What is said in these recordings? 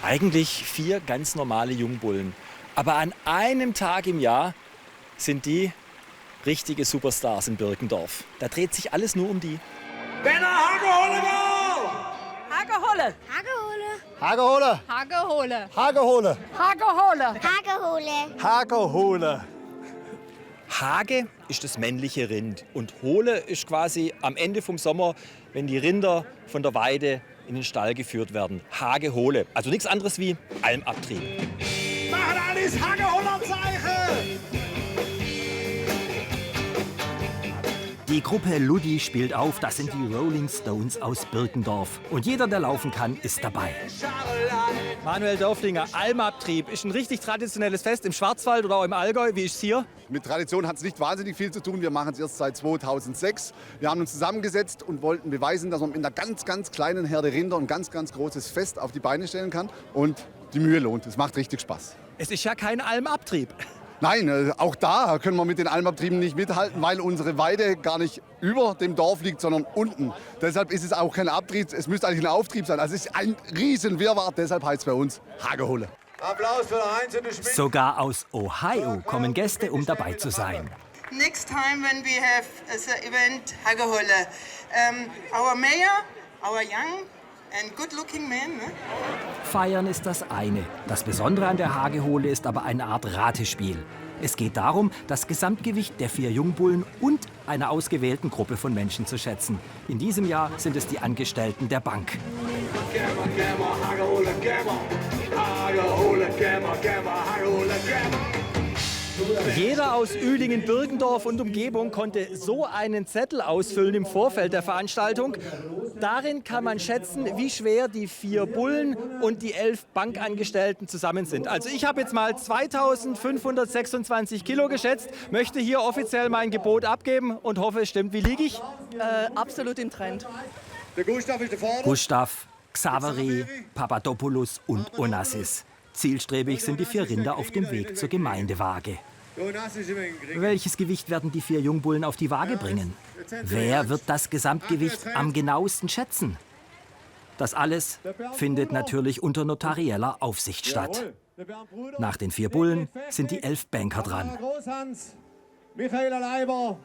Eigentlich 4 ganz normale Jungbullen. Aber an einem Tag im Jahr sind die richtige Superstars in Birkendorf. Da dreht sich alles nur um die. Hagehole! Hagehole! Hagehole! Hagehole! Hagehole! Hagehole! Hage ist das männliche Rind und Hole ist quasi am Ende vom Sommer, wenn die Rinder von der Weide in den Stall geführt werden. Hagehole, also nichts anderes wie Almabtrieb. Machen alles Hageholer-Zeichen! Die Gruppe Ludi spielt auf, das sind die Rolling Stones aus Birkendorf. Und jeder, der laufen kann, ist dabei. Manuel Dörflinger, Almabtrieb ist ein richtig traditionelles Fest im Schwarzwald oder auch im Allgäu. Wie ist es hier? Mit Tradition hat es nicht wahnsinnig viel zu tun. Wir machen es erst seit 2006. Wir haben uns zusammengesetzt und wollten beweisen, dass man mit einer ganz, ganz kleinen Herde Rinder ein ganz, ganz großes Fest auf die Beine stellen kann. Und die Mühe lohnt. Es macht richtig Spaß. Es ist ja kein Almabtrieb. Nein, auch da können wir mit den Almabtrieben nicht mithalten, weil unsere Weide gar nicht über dem Dorf liegt, sondern unten. Deshalb ist es auch kein Abtrieb, es müsste eigentlich ein Auftrieb sein. Also es ist ein Riesenwirrwarr, deshalb heißt es bei uns Hagehole. Applaus für Heinz und Schmidt. Sogar aus Ohio kommen Gäste, um dabei zu sein. Next time when we have the event Hagehole, our mayor, our young and good-looking man. Feiern ist das eine. Das Besondere an der Hagehole ist aber eine Art Ratespiel. Es geht darum, das Gesamtgewicht der 4 Jungbullen und einer ausgewählten Gruppe von Menschen zu schätzen. In diesem Jahr sind es die Angestellten der Bank. Jeder aus Uelingen, Birkendorf und Umgebung konnte so einen Zettel ausfüllen im Vorfeld der Veranstaltung. Darin kann man schätzen, wie schwer die 4 Bullen und die 11 Bankangestellten zusammen sind. Also ich habe jetzt mal 2526 Kilo geschätzt, möchte hier offiziell mein Gebot abgeben und hoffe, es stimmt. Wie liege ich? Absolut im Trend. Der Gustav ist der Vorder. Gustav, Xaveri, Papadopoulos und Onassis. Zielstrebig sind die 4 Rinder auf dem Weg zur Gemeindewaage. Welches Gewicht werden die 4 Jungbullen auf die Waage bringen? Wer wird das Gesamtgewicht am genauesten schätzen? Das alles findet natürlich unter notarieller Aufsicht statt. Nach den 4 Bullen sind die 11 Banker dran. Großhans, Michaela Leiber,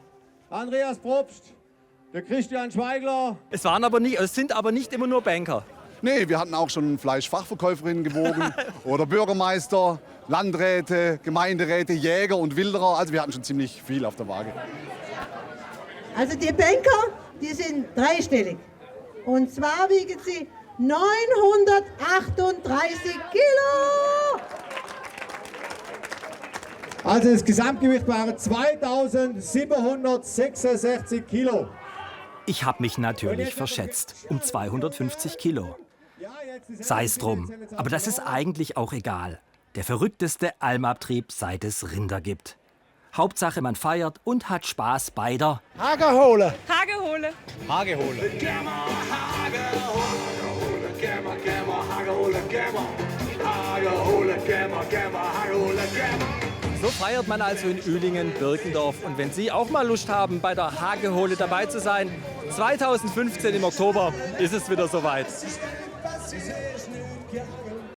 Andreas Probst, der Christian Schweigler. Es sind aber nicht immer nur Banker. Nee, wir hatten auch schon Fleischfachverkäuferinnen gewogen oder Bürgermeister, Landräte, Gemeinderäte, Jäger und Wilderer. Also wir hatten schon ziemlich viel auf der Waage. Also die Banker, die sind dreistellig. Und zwar wiegen sie 938 Kilo. Also das Gesamtgewicht waren 2766 Kilo. Ich habe mich natürlich verschätzt, um 250 Kilo. Sei es drum, aber das ist eigentlich auch egal. Der verrückteste Almabtrieb, seit es Rinder gibt. Hauptsache, man feiert und hat Spaß bei der Hagehole! Hagehole! Hagehole. So feiert man also in Uelingen, Birkendorf. Und wenn Sie auch mal Lust haben, bei der Hagehole dabei zu sein, 2015 im Oktober ist es wieder soweit.